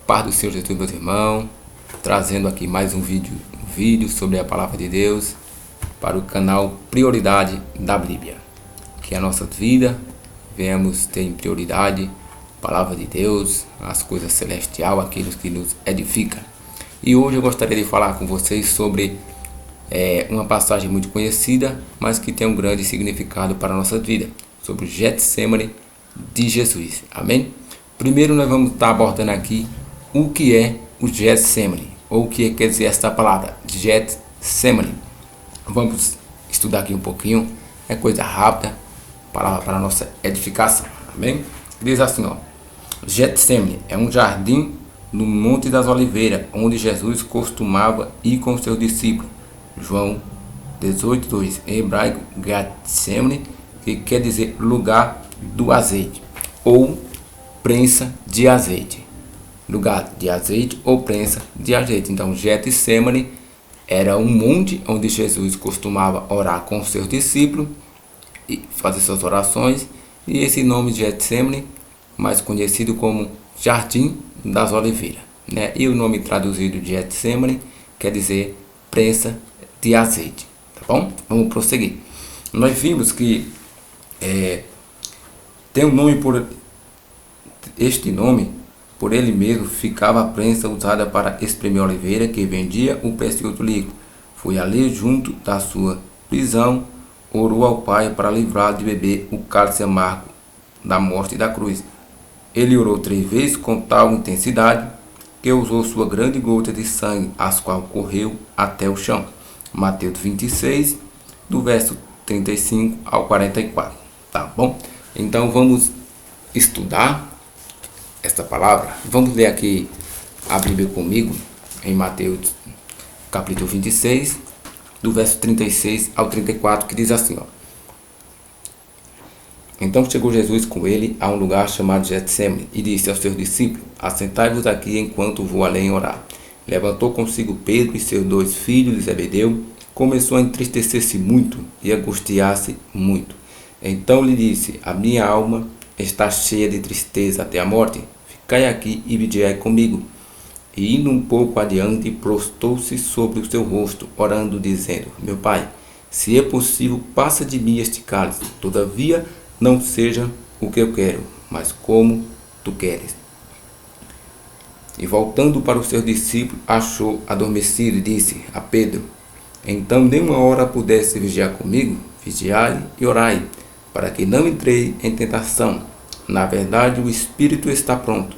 Paz do Senhor Jesus, meus irmãos, trazendo aqui mais um vídeo sobre a Palavra de Deus para o canal Prioridade da Bíblia. Que a nossa vida venhamos ter em prioridade a Palavra de Deus, as coisas celestiais, aquilo que nos edifica. E hoje eu gostaria de falar com vocês sobre uma passagem muito conhecida, mas que tem um grande significado para a nossa vida, sobre o Getsemane de Jesus. Amém? Primeiro nós vamos estar abordando aqui o que é o Getsemane, ou o que quer dizer esta palavra, Getsemane. Vamos estudar aqui um pouquinho, é coisa rápida, palavra para a nossa edificação. Amém? Diz assim, ó: Getsemane é um jardim no Monte das Oliveiras, onde Jesus costumava ir com seus discípulos. João 18:2, em hebraico, Getsemane, que quer dizer lugar do azeite, ou prensa de azeite. Lugar de azeite ou prensa de azeite. Então, Getsemane era um monte onde Jesus costumava orar com seus discípulos e fazer suas orações. E esse nome Getsemane, mais conhecido como Jardim das Oliveiras, né? E o nome traduzido de Getsemane quer dizer prensa de azeite. Tá bom? Vamos prosseguir. Nós vimos que tem um nome por este nome. Por ele mesmo ficava a prensa usada para espremer a oliveira, que vendia o precioso líquido. Foi ali, junto da sua prisão, orou ao Pai para livrá-lo de beber o cálice amargo da morte e da cruz. Ele orou 3 vezes com tal intensidade que usou sua grande gota de sangue, as qual correu até o chão. Mateus 26, do verso 35 ao 44. Tá bom? Então vamos estudar esta palavra. Vamos ler aqui a Bíblia comigo em Mateus capítulo 26, do verso 36 ao 34, que diz assim, ó: Então chegou Jesus com ele a um lugar chamado Getsemane e disse aos seus discípulos: Assentai-vos aqui enquanto vou além orar. Levantou consigo Pedro e seus 2 filhos de Zebedeu, começou a entristecer-se muito e angustiar-se muito. Então lhe disse: A minha alma está cheia de tristeza até a morte. Ficai aqui e vigiai comigo. E indo um pouco adiante, prostou-se sobre o seu rosto, orando, dizendo: Meu Pai, se é possível, passa de mim este cálice. Todavia, não seja o que eu quero, mas como tu queres. E voltando para os seus discípulos, achou adormecido e disse a Pedro: Então nem uma hora pudesse vigiar comigo? Vigiai e orai, para que não entrei em tentação. Na verdade, o espírito está pronto,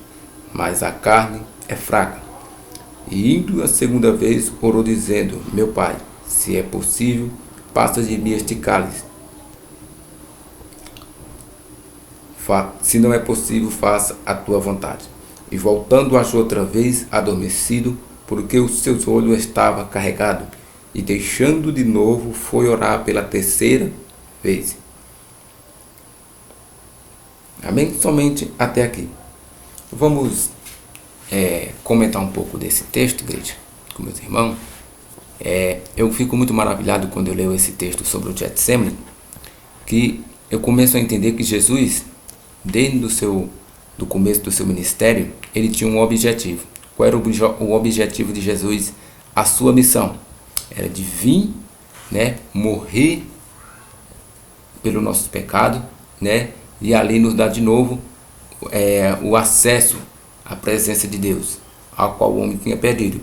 mas a carne é fraca. E indo a segunda vez, orou dizendo: Meu Pai, se é possível, passa de mim este cálice. Se não é possível, faça a tua vontade. E voltando, achou outra vez adormecido, porque os seus olhos estavam carregados. E deixando de novo, foi orar pela 3ª vez. Amém? Somente até aqui. Vamos comentar um pouco desse texto, igreja, com meus irmãos. Eu fico muito maravilhado quando eu leio esse texto sobre o Getsemane, que eu começo a entender que Jesus, desde do começo do seu ministério, ele tinha um objetivo. Qual era o objetivo de Jesus? A sua missão era de vir, né, morrer pelo nosso pecado, né, e ali nos dá de novo o acesso à presença de Deus, ao qual o homem tinha perdido.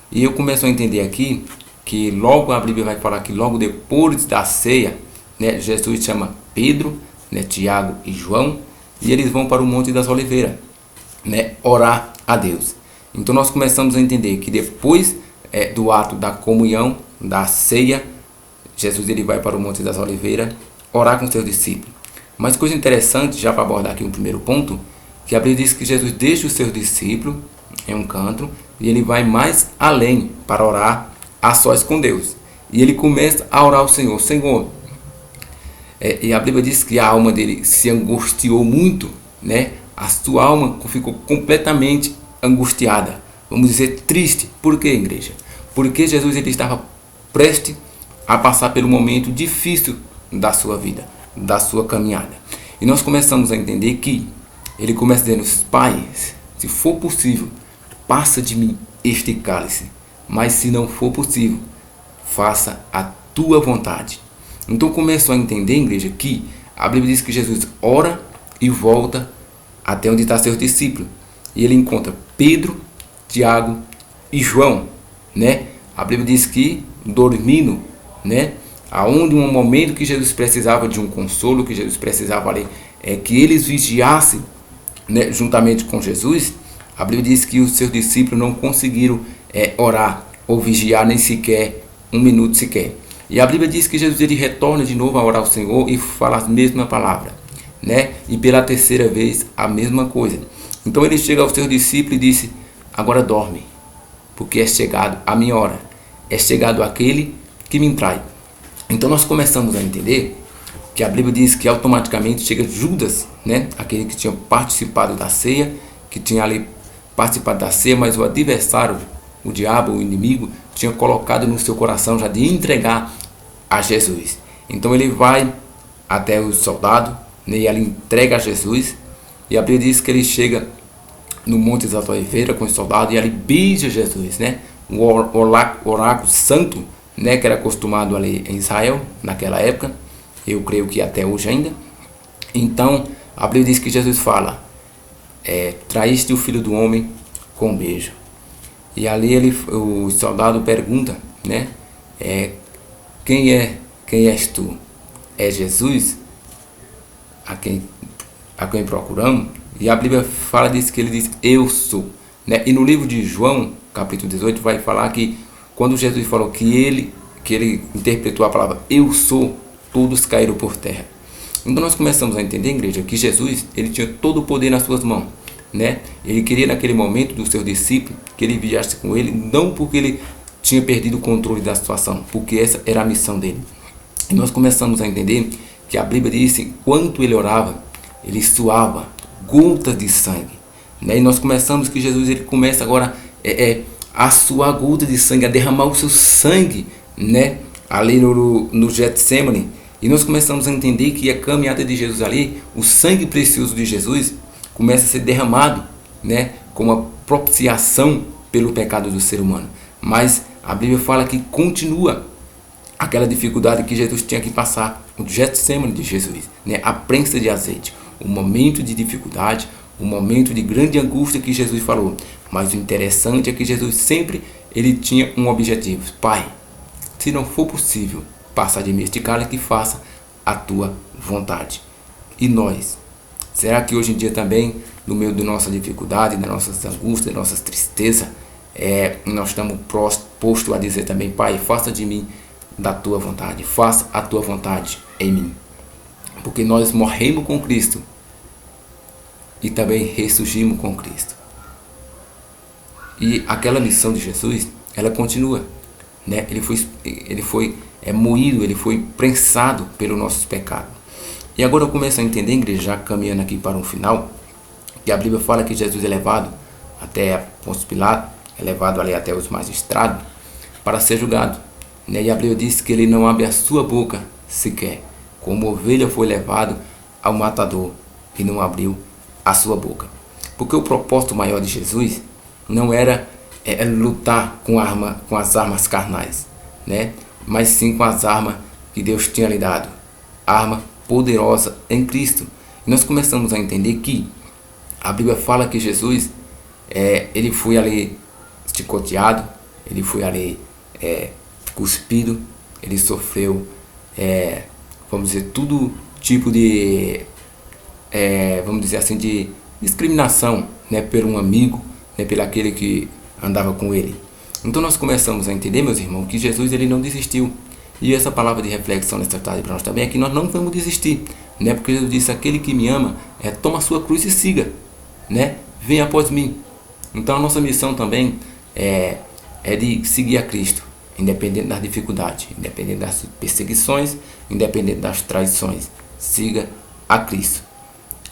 E eu começo a entender aqui que logo a Bíblia vai falar que logo depois da ceia, né, Jesus chama Pedro, né, Tiago e João, e eles vão para o Monte das Oliveiras, né, orar a Deus. Então nós começamos a entender que depois do ato da comunhão, da ceia, Jesus ele vai para o Monte das Oliveiras orar com seus discípulos. Mas coisa interessante, já para abordar aqui um primeiro ponto, que a Bíblia diz que Jesus deixa os seus discípulos em um canto e ele vai mais além para orar a sós com Deus. E ele começa a orar ao Senhor: Senhor. E a Bíblia diz que a alma dele se angustiou muito, né? A sua alma ficou completamente angustiada, vamos dizer triste. Por quê, igreja? Porque Jesus ele estava prestes a passar pelo momento difícil da sua vida, da sua caminhada. E nós começamos a entender que ele começa dizendo: Pai, se for possível, passa de mim este cálice, mas se não for possível, faça a tua vontade. Então começou a entender, igreja, que a Bíblia diz que Jesus ora e volta até onde está seus discípulos. E ele encontra Pedro, Tiago e João, né? A Bíblia diz que dormindo, né? Aonde um momento que Jesus precisava de um consolo, que Jesus precisava ali, que eles vigiassem, né, juntamente com Jesus. A Bíblia diz que os seus discípulos não conseguiram orar ou vigiar nem sequer um minuto sequer. E a Bíblia diz que Jesus ele retorna de novo a orar ao Senhor e fala a mesma palavra, né? E pela terceira vez a mesma coisa. Então ele chega aos seus discípulos e disse: agora dorme, porque é chegado a minha hora, é chegado aquele que me trai. Então nós começamos a entender que a Bíblia diz que automaticamente chega Judas, né? Aquele que tinha participado da ceia, que tinha ali participado da ceia, mas o adversário, o diabo, o inimigo, tinha colocado no seu coração já de entregar a Jesus. Então ele vai até o soldado, né? E ele entrega a Jesus. E a Bíblia diz que ele chega no Monte das Oliveiras com os soldados e ele beija Jesus, né? O oráculo santo, né? Que era acostumado ali em Israel naquela época. Eu creio que até hoje ainda. Então a Bíblia diz que Jesus fala: traíste o Filho do Homem com um beijo. E ali o soldado pergunta, né? Quem és tu? É Jesus a quem procuramos? E a Bíblia fala disso, que ele diz: eu sou, né? E no livro de João, capítulo 18, vai falar que quando Jesus falou que ele interpretou a palavra eu sou, todos caíram por terra. Então nós começamos a entender, igreja, que Jesus ele tinha todo o poder nas suas mãos, né? Ele queria naquele momento dos seus discípulos que ele viajasse com ele, não porque ele tinha perdido o controle da situação, porque essa era a missão dele. E nós começamos a entender que a Bíblia diz que enquanto ele orava, ele suava gotas de sangue, né? E nós começamos que Jesus ele começa agora a suar gotas de sangue, a derramar o seu sangue, né? Ali no Getsemane. E nós começamos a entender que a caminhada de Jesus ali, o sangue precioso de Jesus começa a ser derramado, né? Como a propiciação pelo pecado do ser humano. Mas a Bíblia fala que continua aquela dificuldade que Jesus tinha que passar, o Getsemane de Jesus, né? A prensa de azeite, o momento de dificuldade, o momento de grande angústia que Jesus falou. Mas o interessante é que Jesus sempre ele tinha um objetivo: Pai, se não for possível passar de mim este cálice, que faça a tua vontade. E nós, será que hoje em dia também, no meio da nossa dificuldade, das nossas angústias, das nossas tristezas, nós estamos postos a dizer também: Pai, faça de mim da tua vontade, faça a tua vontade em mim? Porque nós morremos com Cristo e também ressurgimos com Cristo. E aquela missão de Jesus, ela continua, né? Ele foi moído, ele foi prensado pelos nossos pecados. E agora eu começo a entender, igreja, já caminhando aqui para um final, que a Bíblia fala que Jesus é levado até Pôncio Pilato, é levado ali até os magistrados para ser julgado, né? E a Bíblia diz que ele não abre a sua boca sequer, como ovelha foi levado ao matador e não abriu a sua boca. Porque o propósito maior de Jesus não era lutar com as armas carnais, né? Mas sim com as armas que Deus tinha lhe dado, arma poderosa em Cristo. E nós começamos a entender que a Bíblia fala que Jesus ele foi ali chicoteado, ele foi ali cuspido, ele sofreu, vamos dizer, todo tipo de, vamos dizer assim, de discriminação, né, por um amigo, né, pelo aquele que andava com ele. Então nós começamos a entender, meus irmãos, que Jesus ele não desistiu. E essa palavra de reflexão nesta tarde para nós também é que nós não vamos desistir, né? Porque Jesus disse: aquele que me ama, toma a sua cruz e siga, né? Venha após mim. Então a nossa missão também é de seguir a Cristo, independente das dificuldades, independente das perseguições, independente das traições. Siga a Cristo,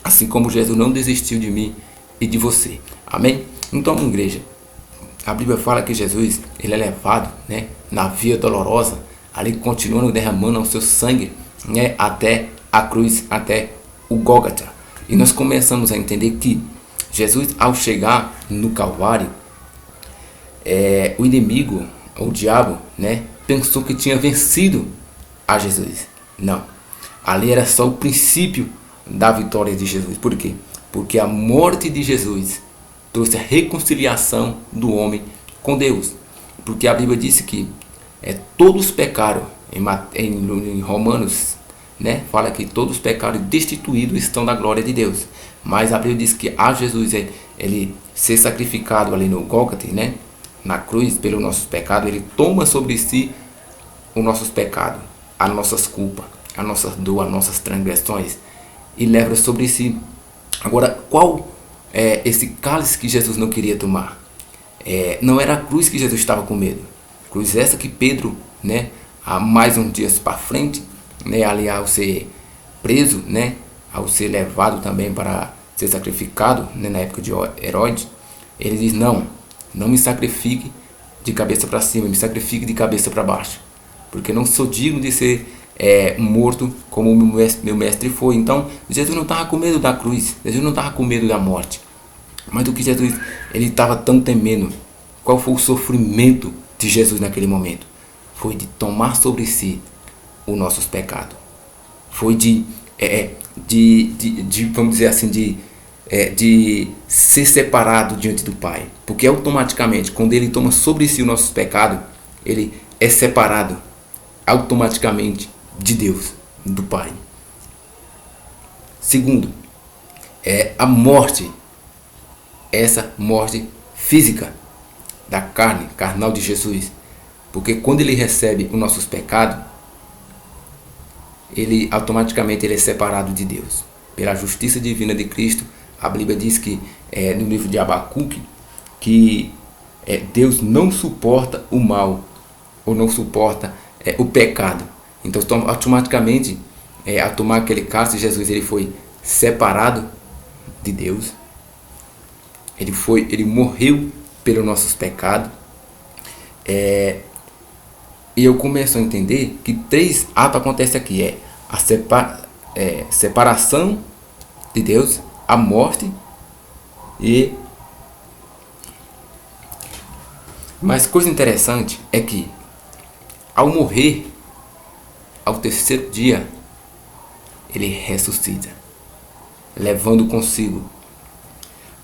assim como Jesus não desistiu de mim e de você. Amém? Então, igreja, a Bíblia fala que Jesus ele é levado, né, na via dolorosa, ali continuando derramando o seu sangue, né, até a cruz, até o Gólgota. E nós começamos a entender que Jesus, ao chegar no Calvário, o inimigo, o diabo, né, pensou que tinha vencido a Jesus. Não. Ali era só o princípio da vitória de Jesus. Por quê? Porque a morte de Jesus trouxe a reconciliação do homem com Deus. Porque a Bíblia disse que todos pecaram. Em Romanos, né, fala que todos pecaram e destituídos estão da glória de Deus. Mas a Bíblia diz que a Jesus, ele ser sacrificado ali no Gólgota, né, na cruz pelos nossos pecados, ele toma sobre si os nossos pecados, as nossas culpas, a nossa dor, as nossas transgressões, e leva sobre si. Agora, qual é esse cálice que Jesus não queria tomar? Não era a cruz que Jesus estava com medo. Cruz essa que Pedro, né, há mais uns dias para frente, né, ali ao ser preso, né, ao ser levado também para ser sacrificado, né, na época de Herodes, ele diz: não me sacrifique de cabeça para cima, me sacrifique de cabeça para baixo, porque não sou digno de ser morto como meu mestre foi. Então Jesus não estava com medo da cruz, Jesus não estava com medo da morte, mas do que Jesus ele estava tão temendo. Qual foi o sofrimento de Jesus naquele momento? Foi de tomar sobre si os nossos pecados, foi de vamos dizer assim, de ser separado diante do Pai, porque automaticamente quando ele toma sobre si os nossos pecados, ele é separado automaticamente de Deus, do Pai. Segundo, a morte, essa morte física da carnal de Jesus, porque quando ele recebe os nossos pecados, ele automaticamente ele é separado de Deus. Pela justiça divina de Cristo, a Bíblia diz que no livro de Abacuque que Deus não suporta o mal, ou não suporta o pecado. Então automaticamente, ao tomar aquele cálice, Jesus ele foi separado de Deus. Ele morreu pelos nossos pecados. E eu começo a entender que 3 atos acontecem aqui. A separação de Deus, a morte e... Mas coisa interessante é que ao morrer, ao 3º dia, ele ressuscita, levando consigo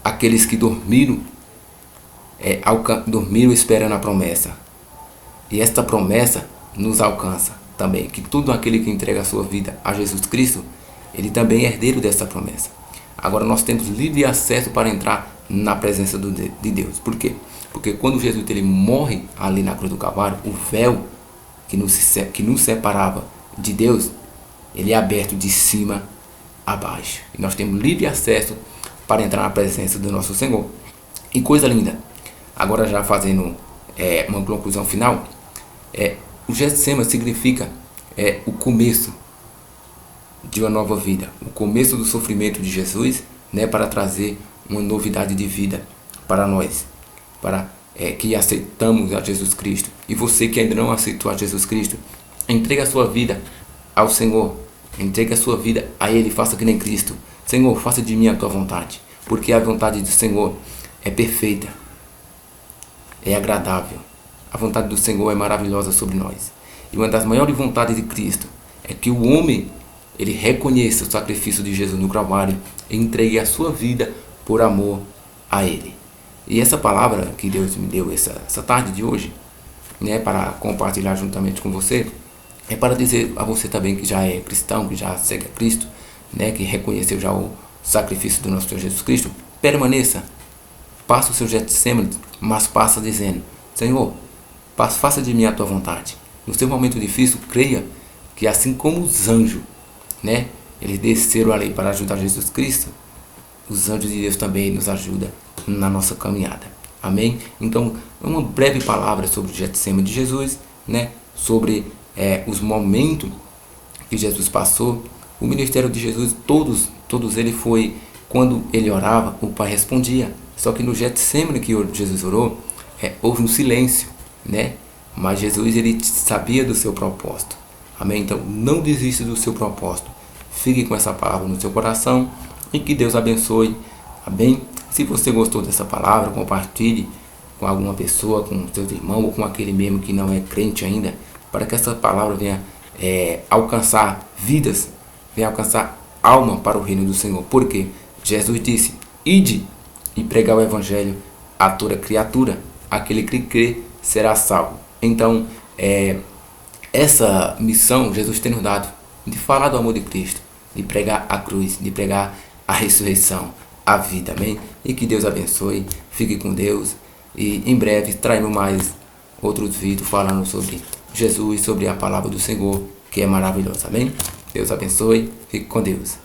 aqueles que dormiram, dormiram esperando a promessa. E esta promessa nos alcança também, que todo aquele que entrega a sua vida a Jesus Cristo, ele também é herdeiro dessa promessa. Agora nós temos livre acesso para entrar na presença de Deus. Por quê? Porque quando Jesus ele morre ali na cruz do Calvário, o véu que nos separava de Deus, ele é aberto de cima a baixo. E nós temos livre acesso para entrar na presença do nosso Senhor. E coisa linda, agora já fazendo uma conclusão final, o Getsêmani significa o começo de uma nova vida, o começo do sofrimento de Jesus, né, para trazer uma novidade de vida para nós, para que aceitamos a Jesus Cristo. E você que ainda não aceitou a Jesus Cristo, entregue a sua vida ao Senhor, entregue a sua vida a Ele, faça que nem Cristo. Senhor, faça de mim a tua vontade, porque a vontade do Senhor é perfeita, é agradável. A vontade do Senhor é maravilhosa sobre nós. E uma das maiores vontades de Cristo é que o homem ele reconheça o sacrifício de Jesus no Calvário e entregue a sua vida por amor a Ele. E essa palavra que Deus me deu essa tarde de hoje, né, para compartilhar juntamente com você, é para dizer a você também que já é cristão, que já segue a Cristo, né, que reconheceu já o sacrifício do nosso Senhor Jesus Cristo, permaneça, passa o seu Getsêmani, mas passa dizendo: Senhor, faça de mim a tua vontade. No seu momento difícil, creia que assim como os anjos, né, eles desceram ali para ajudar Jesus Cristo, os anjos de Deus também nos ajudam na nossa caminhada. Amém? Então, uma breve palavra sobre o Getsêmani de Jesus, né, sobre os momentos que Jesus passou. O ministério de Jesus, todos ele foi, quando ele orava, o Pai respondia. Só que no Getsêmani que Jesus orou, houve um silêncio, né? Mas Jesus ele sabia do seu propósito. Amém? Então não desista do seu propósito. Fique com essa palavra no seu coração e que Deus abençoe. Amém? Se você gostou dessa palavra, compartilhe com alguma pessoa, com seus irmãos ou com aquele mesmo que não é crente ainda, para que essa palavra venha alcançar vidas, venha alcançar alma para o reino do Senhor. Porque Jesus disse: ide e pregar o evangelho a toda criatura, aquele que crê será salvo. Então, essa missão Jesus tem nos dado, de falar do amor de Cristo, de pregar a cruz, de pregar a ressurreição, a vida, amém? E que Deus abençoe, fique com Deus, e em breve traremos mais outros vídeos falando sobre Jesus, sobre a palavra do Senhor, que é maravilhosa, amém? Deus abençoe, fique com Deus.